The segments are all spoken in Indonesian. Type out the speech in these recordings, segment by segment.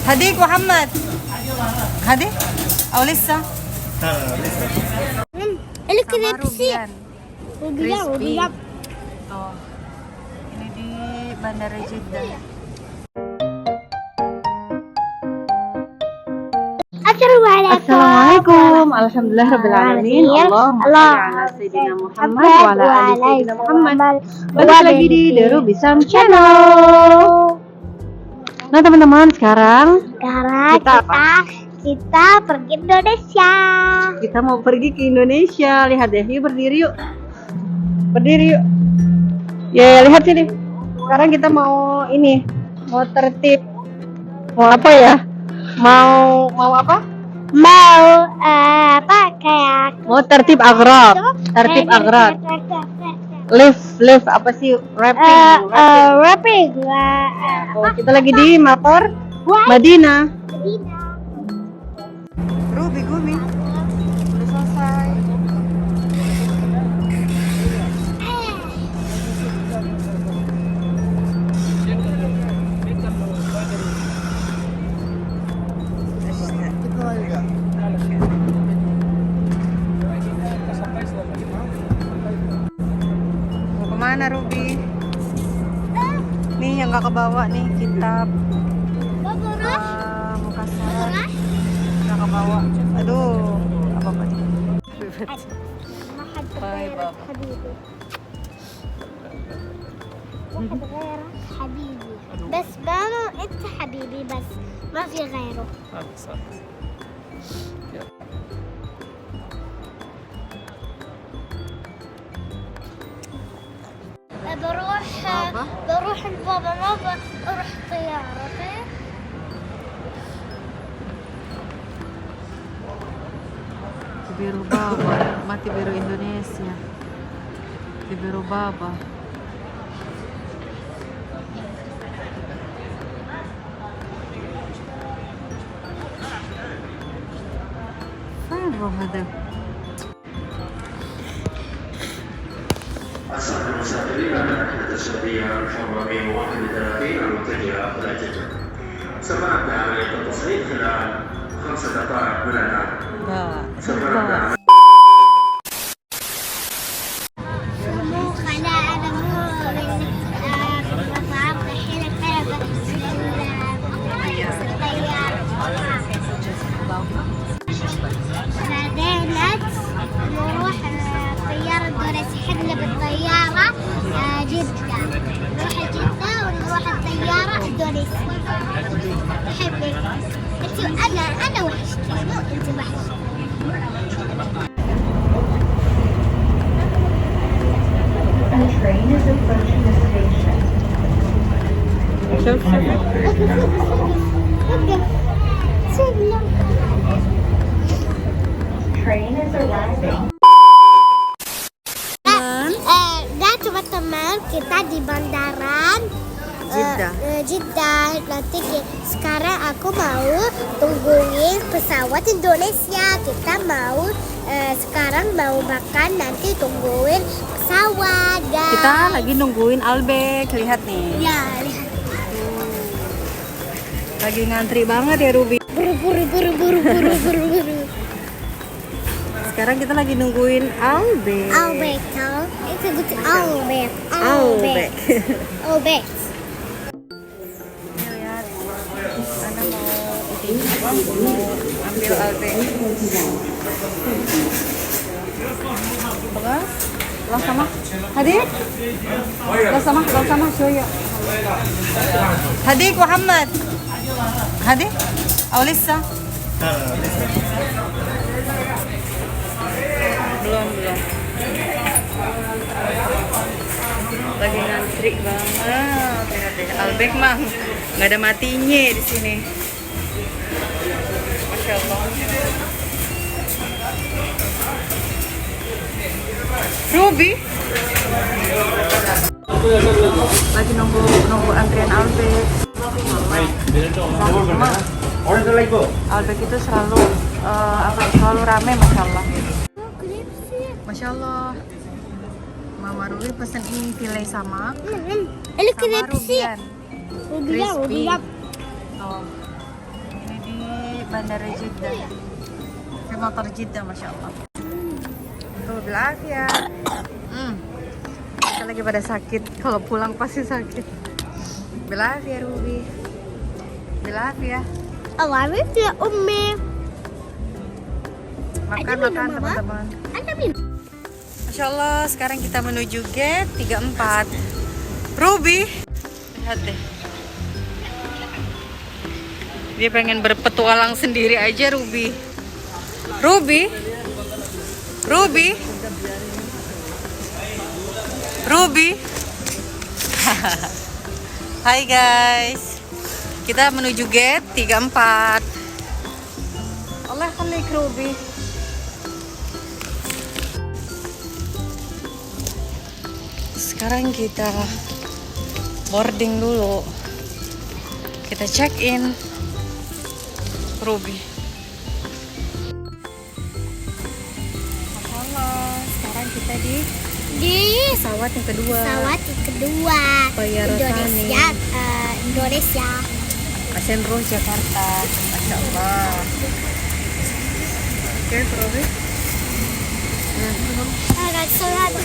هديك محمد. هدي أو لسه؟ الكريبسي crispy. Oh, ini di Bandara Jeddah. Assalamualaikum. Alhamdulillahirrahmanirrahim. Allahumma sholli ala sayyidina Muhammad wa ala ali sayyidina Muhammad. Balik lagi di The Ruby Sam Channel. Nah teman-teman, sekarang kita pergi Indonesia. kita mau pergi ke Indonesia. Lihat deh, yuk berdiri yuk. Berdiri yuk. Ya, lihat sini. Sekarang kita mau ini, mau tertib. Mau apa ya? Mau apa? Mau apa kayak Mau tertib agrab. Tertib agrab. Lift apa sih? Rapping. rapping. Oh, kita lagi di Mapor Madinah. Ruby Gumi. Udah selesai. Mau kemana Ruby? Nih yang gak kebawa nih kitab Mukassar. Gak kebawa. Aduh, apa nih? Bye Baba. واحد غيره حبيبي بس بانو انت حبيبي بس ما في غيره بروح لبابا ما بروح طيارة اوكي Biru Baba, mati biru Indonesia. Biru Baba. هذا أسعد المسافرين على رحلة الشرقية 431 المتجهة إلى جدة. سمعنا عملية التصعيد خلال 5 دقائق من الآن. نروح طيارة اندونيسيا. حنا بالطيارة جدة. نروح جدة ونروح الطيارة اندونيسيا. أحبك أنت. أنا وحشتك مو أنت وحشتك. The train is approaching the station. شوف وقف سلم. Train is arriving. Dan teman-teman, kita di bandaran Jeddah. Nanti sekarang aku mau tungguin pesawat Indonesia. Kita mau sekarang mau makan, nanti tungguin pesawat. kita lagi nungguin Albek. Lihat nih. Ya, lihat. Lagi ngantri banget ya Ruby. Buru. Sekarang kita lagi nungguin Albek. Albek, itu betul Albek. Lihat, Ana mau ambil Albek. Apa? Lo sama? Hadir? Lo sama شوية. هديك محمد. هدي أو لسه؟ belum lagi ngantri banget. Albek mah nggak ada matinya di sini. Masya Allah. Ruby lagi nunggu antrian Albek. Albek itu selalu selalu rame, masya Allah. Masya Allah. Mama Ruby pesen ini file samak. الكريبسي Rubian. Crispy. Tuh. Ini di Bandara Jeddah. Di motor Jeddah, Masya Allah. Tuh, bilafia. Kita lagi pada sakit. Kalau pulang pasti sakit. Bilafia, Ruby. Bilafia. Awalnya ya Umi. Makan teman-teman. Masya Allah, sekarang kita menuju gate 34. Ruby, lihat deh. Dia pengen berpetualang sendiri aja, Ruby. Ruby. Hai guys. Kita menuju gate 34. Allah khalik Ruby. Sekarang kita boarding dulu. Kita check in Ruby. Masya Allah, sekarang kita di pesawat yang kedua. Bayar Indonesia. Asenro Jakarta. Masya Allah. Oke, Ruby. Agak surat.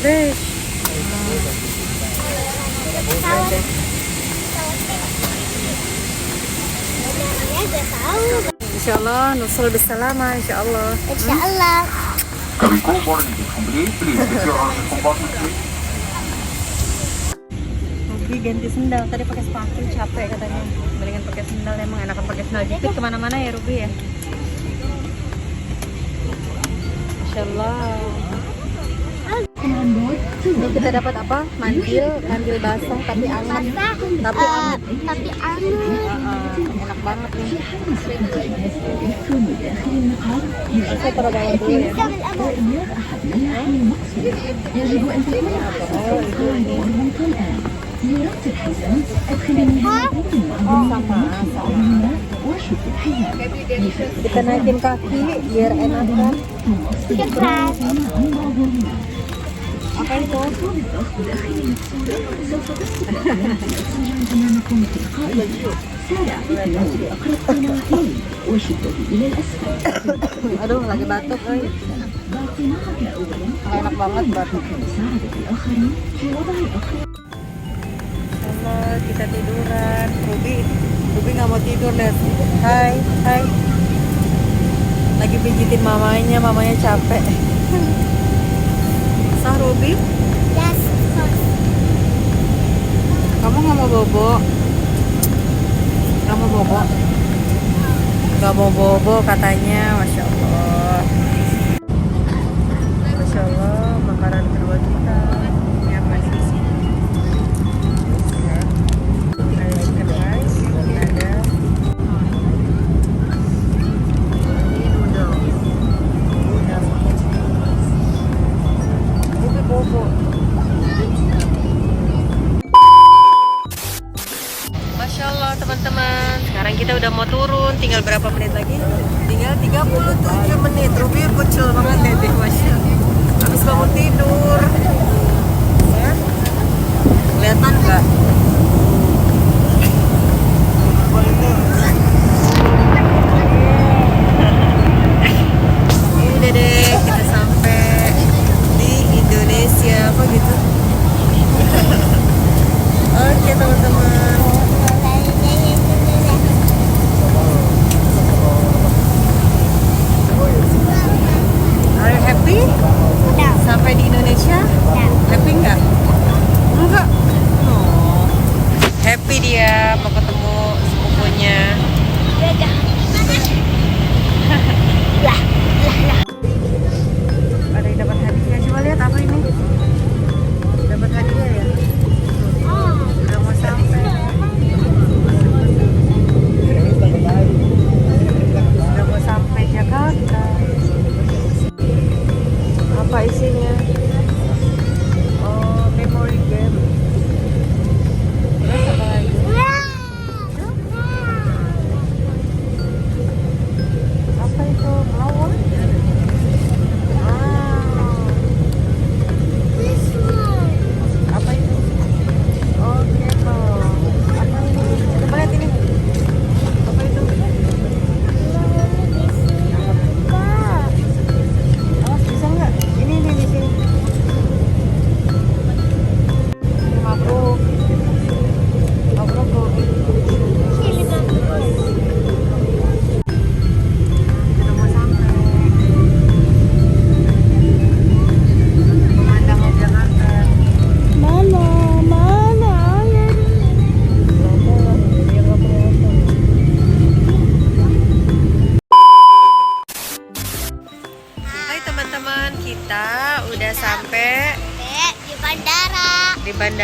Deh. Insya Allah, nusul bisalama, insya Allah. Insya Allah. Cargo boarding is complete. Please get your compartment, please. Ruby ganti sendal, tadi pakai sepatu capek katanya. Mendingan pakai sendal, emang enakan pakai sendal jepit kemana-mana ya Ruby ya. Masya Allah. Ini kita dapat apa? Mandil basah tapi anget. Tapi anget. Enak banget nih. Saya taruh bawah dulu ya. Sama. Kita naikin kaki biar enak kan. Apa itu? Aduh, lagi batuk, enak banget batuk. Sama kita tiduran. Ruby nggak mau tidur deh. Hai. Lagi pijitin mamanya capek. Sah Ruby? Yes, of course. Kamu nggak mau bobo? Nggak mau bobo katanya, Masya Allah. Masya Allah, makanan kedua kita. Ini apa sih? Ada chicken rice, ada ini noodle. Ruby bobo. Masya Allah teman-teman, sekarang kita udah mau turun, tinggal berapa menit lagi? Tinggal 37 menit. Ruby kecil banget deh, Masya Allah. Habis bangun tidur ya? Kelihatan nggak? Udah deh, kita sampai di Indonesia. Kok gitu? Oke teman-teman. Are you happy? No. Sampai di Indonesia? No. Happy nggak? Enggak. Oh.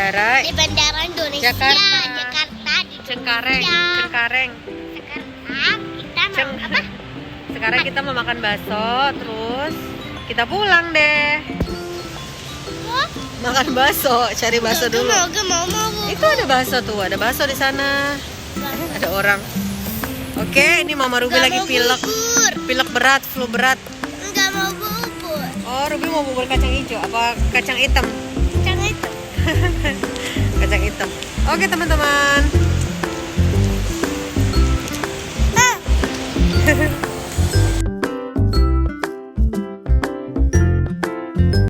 bandara Di bandara Indonesia. Jakarta. Jakarta di Cengkareng. Indonesia. Cengkareng. Sekarang kita mau Ceng- apa? Sekarang kita mau makan bakso, terus kita pulang deh. Oh, Makan bakso, cari bakso dulu. mau. Itu ada bakso tuh, ada bakso di sana. Ada orang. Oke, ini Mama Ruby lagi pilek. Pilek berat, flu berat. Enggak mau bubur. Oh, Ruby mau bubur kacang hijau apa kacang hitam? Jangan itu. Kacang hitam. Oke, teman-teman. Ah.